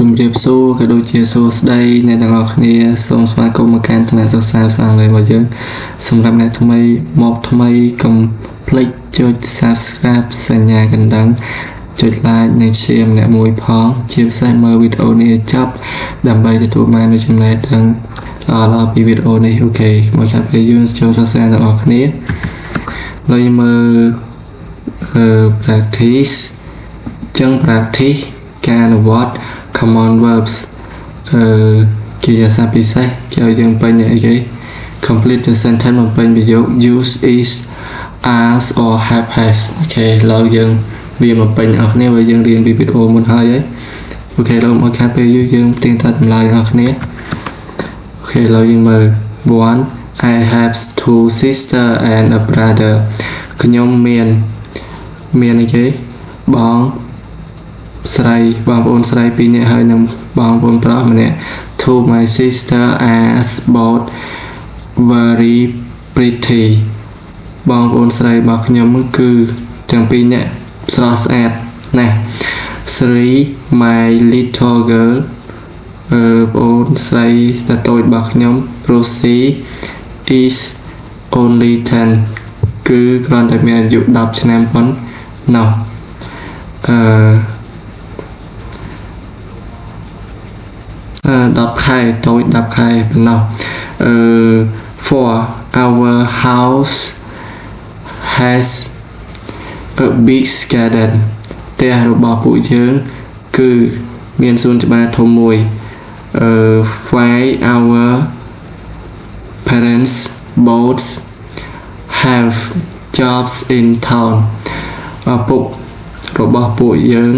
ជំរាបសួរក៏ដូចជាសួស្តីអ្នកទាំងអស់គ្នាសូមស្វាគមន៍មកកាន់ថ្នាក់សិក្សាភាសាអង់គ្លេសរបស់យើងសម្រាប់អ្នកថ្មីមកថ្មីកុំភ្លេចចុច Subscribe សញ្ញាកណ្ដឹងចុច Like និង Share ម្នាក់មួយផងជាពិសេសមើលវីដេអូនេះចប់ដើម្បីទទួលបាននូវចំណេះដឹងល្អៗពីវីដេអូនេះអូខេមកចាប់ពីយើងចូលសិក្សាទាំងអស់គ្នាហើយមើលpractice ចឹង practice ការអនុវត្ត common verbs ជាភាសាពិសេសគេឲ្យយើងពេញអីគេ complete the sentence បំពេញប្រយោគ use is as or have has អូខេឡើយយើងវាមកពេញអស់គ្នាហើយយើងរៀនពីវីដេអូមុនហើយអូខេឡើយមកខាត់ពេលយើងទៀងតាចម្លើយអស់គ្នាអូខេឡើយយើងមើល one I have two sister and a brother ខ្ញុំមានអីគេបងស្រីបងប្អូនស្រី2នាក់ហើយនិងបងប្អូនប្រុសម្នាក់ To my sister as both very pretty បងប្អូនស្រីរបស់ខ្ញុំគឺទាំង2នាក់ស្រស់ស្អាតណាស់ Three my little girl បងប្អូនស្រីតូចរបស់ខ្ញុំ Rosie is only 10 គឺគ្រាន់តែមានអាយុ10ឆ្នាំប៉ុណ្ណោះ10 ខែតូច10ខែប៉ុណ្ណោះfor our house has a big garden ផ្ទះរបស់ពួកយើងគឺមានសួនច្បារធំមួយwhy our parents both have jobs in town ឪពុករបស់ពួកយើង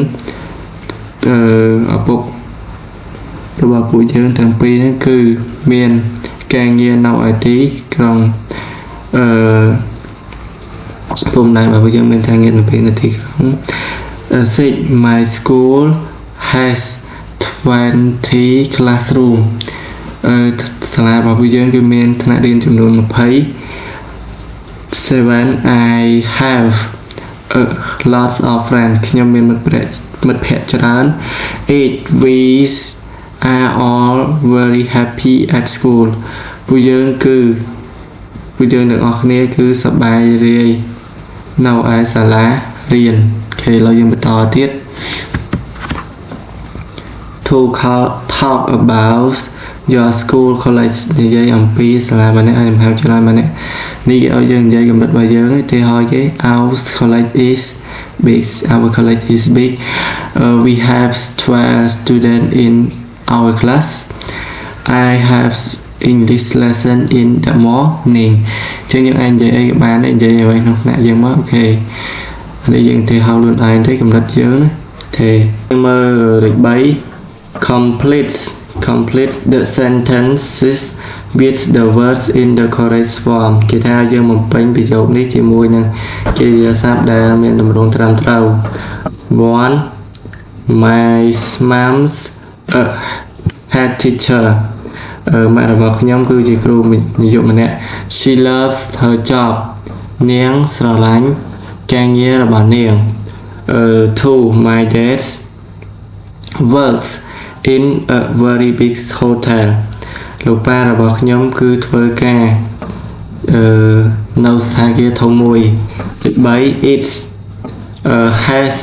ឪពុករបស់ពួកយើងទាំងពីរហ្នឹងគឺមានការងារនៅឯទីក្រុងពុំដែរបើពួកយើងមានការងារនៅទីក្រុង Six my school has 20 classroom សាលារបស់ពួកយើងគឺមានថ្នាក់រៀនចំនួន20 Seven I have lots of friends ខ្ញុំមានមិត្តភ័ក្តិច្រើន Eight we are all very happy at school ពួកយើងទាំងអស់គ្នាគឺសប្បាយរីកនៅឯសាលារៀនអូខេឥឡូវយើងបន្តទៀត To talk about your school college និយាយអំពីសាលាម្នាក់ហើយមហាវិទ្យាល័យម្នាក់នេះគេឲ្យយើងនិយាយកម្រិតរបស់យើងទេហើយគេ Our college is big our college is big we have 12 students in our class I have English lesson in the morning ចឹងយើងអាចនិយាយអីក៏បានដែរនិយាយអ្វីក្នុងថ្នាក់យើងមកអូខេនេះយើងទៅហៅខ្លួនឯងទៅកម្រិតយើងណាទេមើលលេខ3 complete the sentences with the words in the correct form គេថាយើងបំពេញប្រយោគនេះជាមួយនឹងកិរិយាសព្ទដែលមានទម្រង់ត្រឹមត្រូវ One my mom's head teacher ម៉ាក់របស់ខ្ញុំគឺជាគ្រូនិយមម្នាក់ She loves her job នាងស្រឡាញ់ការងាររបស់នាង Two my dad works in a very big hotel លោកប៉ារបស់ខ្ញុំគឺធ្វើការនៅស្ថានភាពធំមួយលេខ3 it has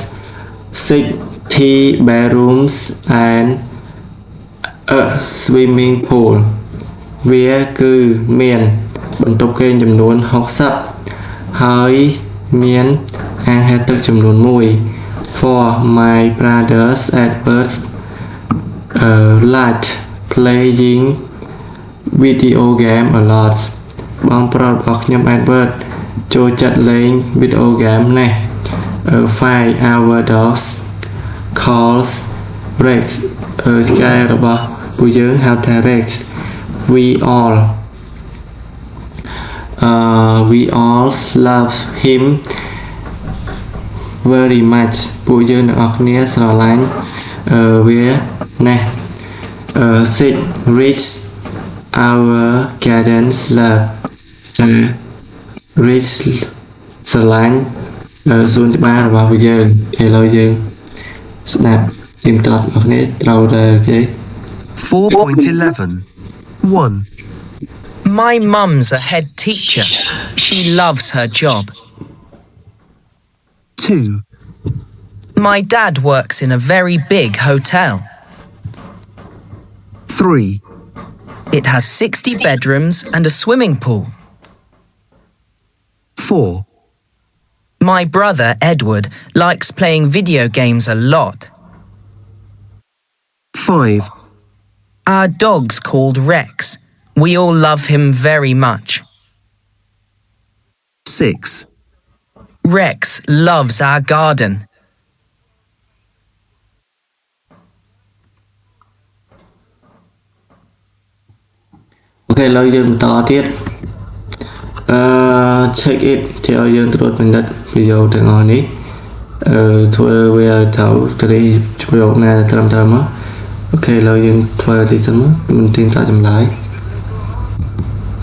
60 bedrooms and a swimming pool វាគឺមានបន្ទប់គេងចំនួន60ហើយមានអាងហែលទឹកចំនួន1 For my brothers Edward like playing video game a lot បងប្រុសរបស់ខ្ញុំ Edward ចូលចិត្តលេង video game ណាស់ Five our dogs calls Rex ឆ្កែរបស់ពួកយើងហៅថា Rex we all love him very much ពួកយើងទាំងអស់គ្នាស្រឡាញ់វាណាស់ Six reach our gardens love reach ស្រឡាញ់សួនច្បាររបស់ពួកយើងឥឡូវយើងស្ដាប់ tìm tọt ở đây trâu đời ok 4.11 1. My mum's a head teacher. She loves her job. 2. My dad works in a very big hotel. 3. It has 60 bedrooms and a swimming pool. 4. My brother, Edward, likes playing video games a lot. 5. Our dog's called Rex. We all love him very much. 6. Rex loves our garden. ok ឥឡូវយើងបន្តទៀតcheck it ជាឲ្យយើងត្រួតពិនិត្យវីដេអូទាំងអស់នេះធ្វើវាឲ្យត្រូវត្រីប្រយោគណាត្រឹមត្រូវមកអូខេឥឡូវយើងធ្វើទីសិនមកមិនទៀងតាចម្លើយ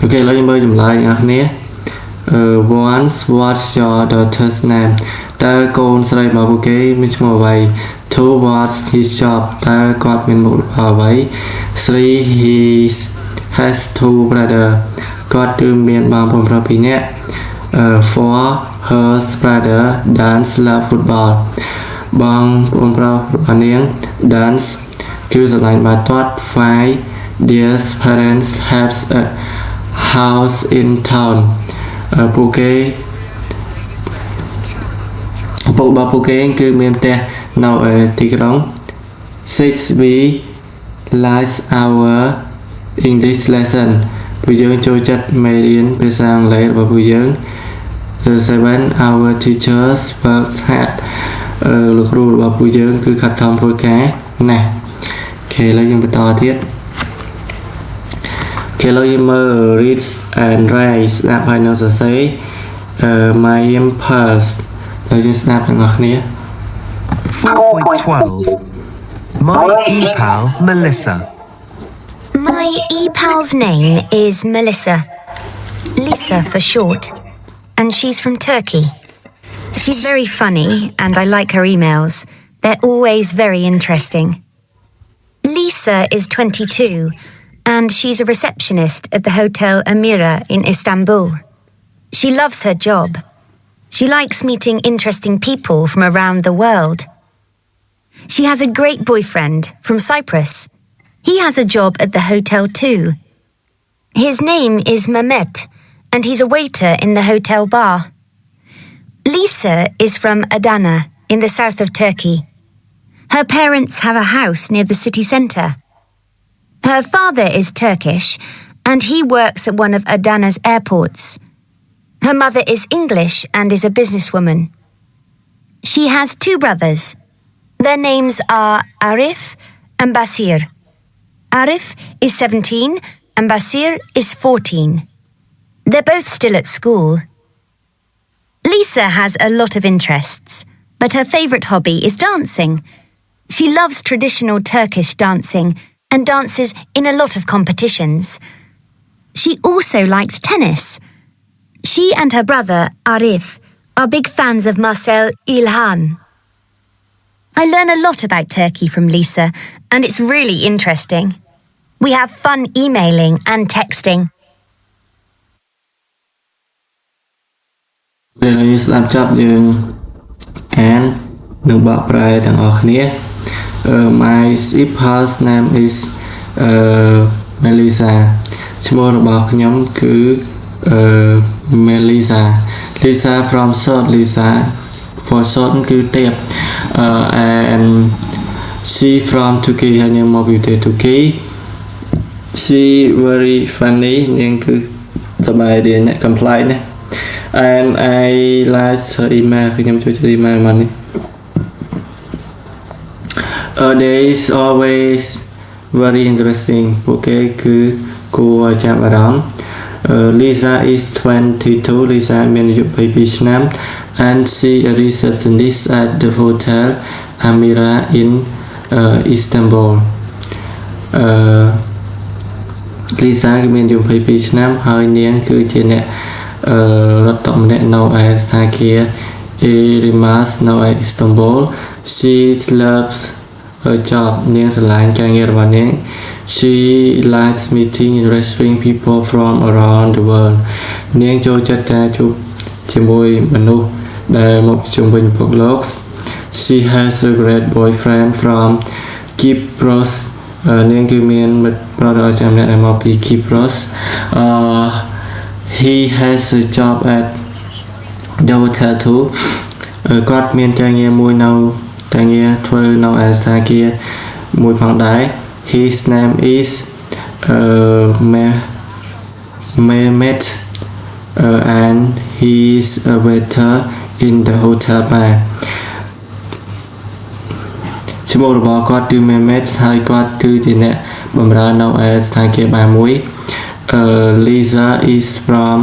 អូខេឥឡូវយើងមើលចម្លើយអ្នកនរគ្នា once what's your daughter's name តើកូនស្រីរបស់ពួកគេមានឈ្មោះអ្វី two what's his job តើគាត់មានមុខរបរអ្វី three he has two brother គាត់គឺមានបងប្អូនប្រុសពីរនាក់ four her brother dance love football បងប្អូនប្រុសរបស់នាង dance គឺសម្លាញ់បាល់ទាត់ five their parents have a house in town ពួកគេឪពុករបស់ពួកគេគឺមានផ្ទះនៅទីក្រុង six we like our English lesson ពួកយើងចូលចិត្តមេរៀនភាសាអង់គ្លេសរបស់ពួកយើង seven our teachers work hard លោកគ្រូរបស់ពួកយើងគឺខិតខំធ្វើការណាស់អូខេឥឡូវយើងបន្តទៀតឥឡូវយើងមើល read and write ស្ដាប់ហើយនឹងសរសេរ my impulse ឥឡូវយើងស្ដាប់ទាំងអស់គ្នា 4.12 My e-pal Melissa. My e-pal's name is Melissa. Lisa for short. And she's from Turkey. She's very funny and I like her emails. They're always very interesting. Lisa is 22 and she's a receptionist at the Hotel Amira in Istanbul. She loves her job. She likes meeting interesting people from around the world. She has a great boyfriend from Cyprus. He has a job at the hotel too. His name is Mehmet, and he's a waiter in the hotel bar. Lisa is from Adana, in the south of Turkey. Her parents have a house near the city centre. Her father is Turkish, and he works at one of Adana's airports. Her mother is English and is a businesswoman. She has two brothers. Their names are Arif and Basir. Arif is 17 and Basir is 14. They're both still at school. Lisa has a lot of interests, but her favourite hobby is dancing. She loves traditional Turkish dancing and dances in a lot of competitions. She also likes tennis. She and her brother, Arif, are big fans of Marcel Ilhan. I learn a lot about Turkey from Lisa, and it's really interesting. We have fun emailing and texting. ពេលយើងស្ដាប់ចប់យើងអាននឹងបកប្រែទាំងអស់គ្នា My sister's name is Melissa ឈ្មោះរបស់ខ្ញុំគឺ Melissa Lisa from short Lisa for short គឺទៀប and she from Turkey ហើយនាងមកពីប្រទេស Turkey she very funny នាងគឺសប្បាយរីកអ្នក comply ណា and I like her email ខ្ញុំចូលចិត្ត email មកនេះ there is always very interesting ពួកគេគឺគួរឲ្យចាប់អារម្មណ៍ Lisa is 22 Lisa មានអាយុ22ឆ្នាំ and she a receptionist at the hotel Amira in Istanbul Lisa គឺមានអាយុ22ឆ្នាំហើយនាងគឺជាអ្នករត់តុម្នាក់នៅឯស្ថានភាព Erimas នៅឯ Istanbul she loves her job នាងស្រឡាញ់ការងាររបស់នាង she likes meeting interesting people from around the world នាងចូលចិត្តការជួបជាមួយមនុស្សដែលមកជុំវិញពិភពលោក she has a great boyfriend from Cyprus នាងគឺមានមិត្តប្រុសដ៏ចាំអ្នកដែលមកពី Cyprus he has a job at the hotel too គាត់មានការងារមួយនៅការងារធ្វើនៅឯសណ្ឋាគារមួយផងដែរ his name is Mehmet and he is a waiter in the hotel bar ឈ្មោះរបស់គាត់គឺ Mehmet ហើយគាត់គឺជាអ្នកបម្រើនៅឯសណ្ឋាគារបារមួយ Lisa is from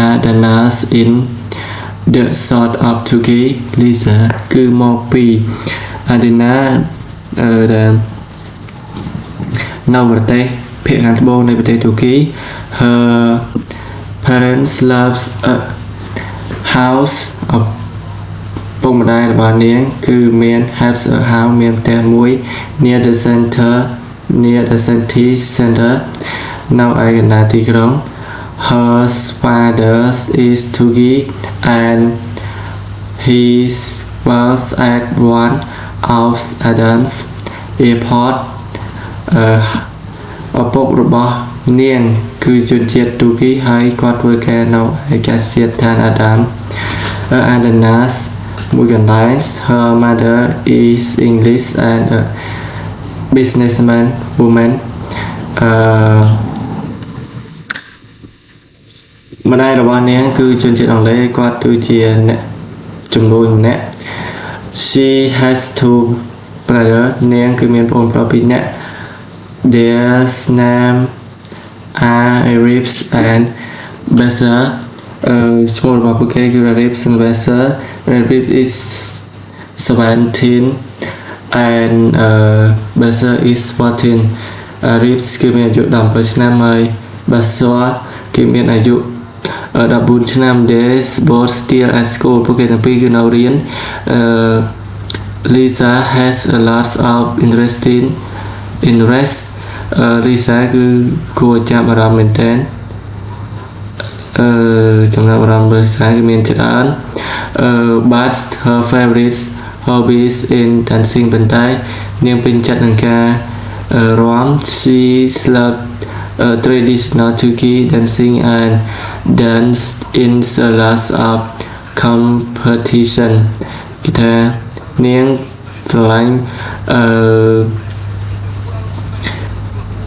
Athens in the south of Turkey Lisa គឺមកពី Athens ដែលនៅប្រទេសភាគខាងត្បូងនៃប្រទេសទូគី her parents loves a house of ពុកម្ដាយរបស់នាងគឺមាន has a house មានផ្ទះមួយ near the city center នៅឯកណ្ដាលទីក្រុង her father is Turkey and he works at one of Athens airport ឪពុករបស់នាងគឺជនជាតិទូគីហើយគាត់ធ្វើការនៅឯកសិដ្ឋានអាដាម Athens មួយកន្លែង her mother is English and a businessman woman ម្ដាយរបស់នាងគឺជនជាតិអង់គ្លេសគាត់គឺជាអ្នកជំនួញម្នាក់ she has two brothers នាងគឺមានប្អូនប្រុសពីរនាក់ their name are Arifs and Besser ឈ្មោះរបស់ពួកគេគឺ Arifs and Besser Arif is 17 and Besser is 14 Arifs គឺមានអាយុ17ឆ្នាំហើយ Besser គឺមានអាយុ14ឆ្នាំ they both still at school ពួកគេទាំងពីរគឺនៅរៀនLisa has a lot of interest Lisa គឺគួរចាប់អារម្មណ៍មែនទែនចំណាប់អារម្មណ៍ Lisa គឺមានច្រើន but her favorite hobbies in dancing ប៉ុន្តែនាងពេញចិត្តនឹងការរាំ she loved traditional Turkey dancing and danced in a lot of competition គេថានាងស្រឡាញ់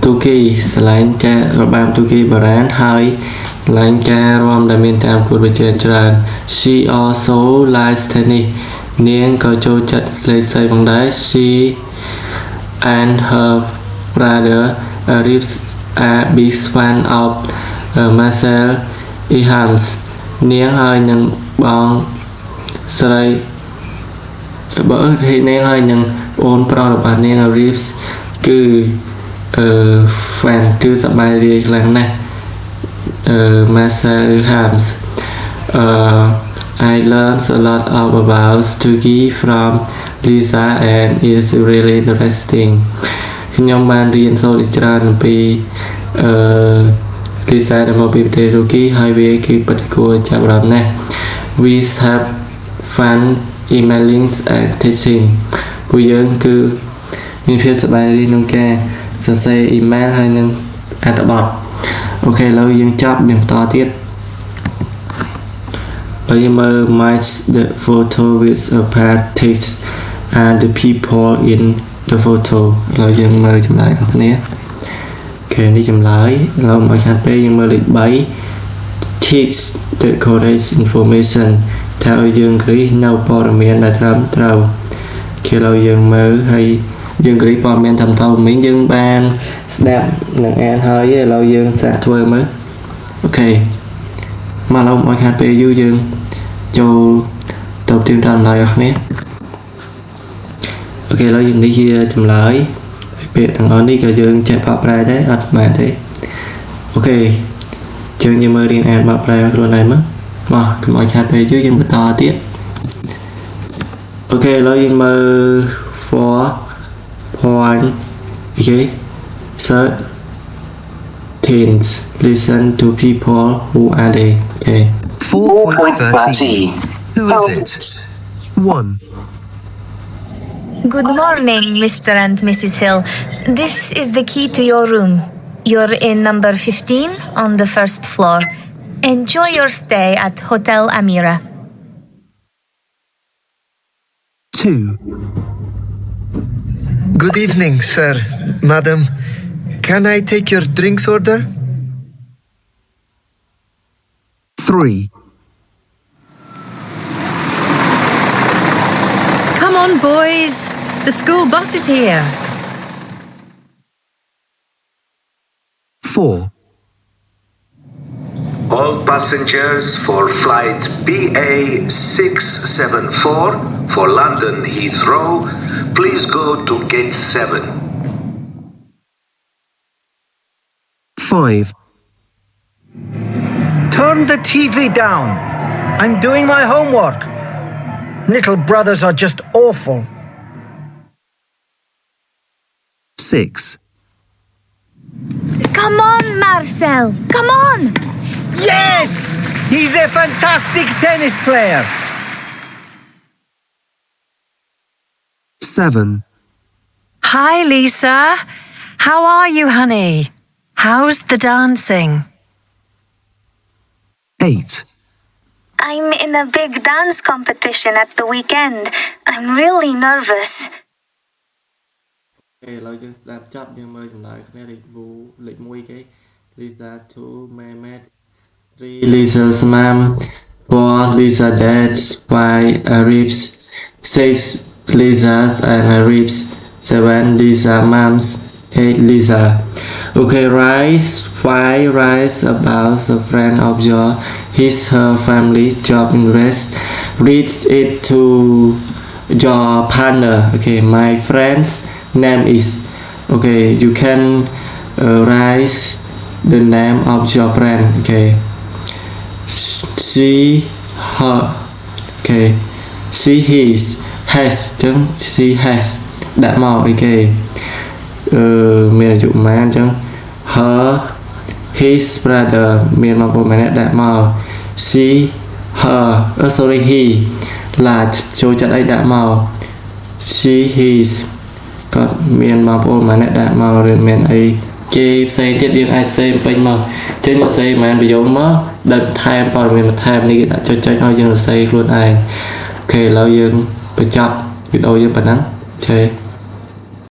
ទូគីស្រឡាញ់ការរបាំទូគីបុរាណហើយស្រឡាញ់ការរាំដែលមានតាមគួតប្រជែងច្រើន she also likes tennis នាងក៏ចូលចិត្តលេងសីផងដែរ she and her brother Arifs are big fan of Marcel Ihams នាងហើយនឹងបងស្រីនាងហើយនឹងអូនប្រុសរបស់នាង Arifs គឺ fan គឺសប្បាយរីកខ្លាំងណាស់ Marcel Ihams I learned a lot about Turkey from Lisa and it's really interesting ខ្ញុំបានរៀនសូត្រច្រើនអំពី Lisa ដែលមកពីប្រទេសទូគីហើយវាគឺពិតគួរចាប់អារម្មណ៍ណាស់ We have fun emailing and teaching ពួកយើងគឺមានភាពសប្បាយរីកក្នុងការសរសេរ email ហើយនឹងអត្ថបទអូខេឥឡូវយើងចប់យើងបន្តទៀតហើយយើងមើល match the photo with a pair text and the people in the photo ឥឡូវយើងមើលចម្លើយរបស់គ្នាអូខេនេះចម្លើយឥឡូវមកខាងពេលយើងមើលលេខ3 text the correct information ថាឲ្យយើងគ្រីសនៅព័ត៌មានដែលត្រឹមត្រូវគេឥឡូវយើងមើលហើយយើងគ្រីសព័ត៌មានត្រឹមត្រូវមិញយើងបានស្ដាប់និងអានហើយឥឡូវយើងសាកធ្វើមើលអូខេមកឥឡូវមកខាងពេលយូរយើងចូលទៅទីតាមចម្លើយរបស់គ្នាអូខេឥឡូវយើងនេះជាចម្លើយពាក្យទាំងអស់នេះក៏យើងចេះបកប្រែដែរអត់មែនទេអូខេយើងមើលរៀនអានបកប្រែខ្លួនឯងមកកុំឲ្យខាតពេលយូរយើងបន្តទៀតអូខេឥឡូវយើងមើល 4 point okay thirteen listen to people who are they okay 4.13. Who is it? 1, Good morning, Mr. and Mrs. Hill. This is the key to your room. You're in number 15 on the first floor. Enjoy your stay at Hotel Amira. 2, Good evening, sir, madam. Can I take your drinks order? 3, Come on, boys. The school bus is here. 4, All passengers for flight BA674 for London Heathrow, please go to gate 7. 5, Turn the TV down. I'm doing my homework. Little brothers are just awful. 6, Come on, Marcel. Come on. Yes! He's a fantastic tennis player. 7, Hi, Lisa. How are you, honey? How's the dancing? 8, I'm in a big dance competition at the weekend. I'm really nervous. ឥឡូវយើងស្ដាប់ចប់យើងមើលចម្លើយគ្នាលេខ1គេ Lisa 2 Mehmet 3 Lisa Mom 4 Lisa Dad 5 Arifs 6 Lisa's and Arifs 7 Lisa Moms 8 Lisa okay write about a friend of his her family's job interest read it to your partner okay my friend's name is okay you can write the name of your friend okay she her okay she his has ចឹង she has ដាក់មកអីគេមានអាយុប៉ុន្មានចឹង her his brother មានមកប៉ុន្មានដាក់មក she her sorry he ឡាចូលចិត្តអីដាក់មក she his គាត់មានមកប៉ុន្មានដាក់មកឬមានអីគេផ្សេងទៀតយើងអាចផ្សេងពេញមកចឹងយើងផ្សេងមិនប្រយោគមកដោយបន្ថែមព័ត៌មានបន្ថែមនេះគេដាក់ចុចឲ្យយើងផ្សេងខ្លួនឯងអូខេឥឡូវយើងបញ្ចប់វីដេអូយើងប៉ុណ្ណឹងអូខេ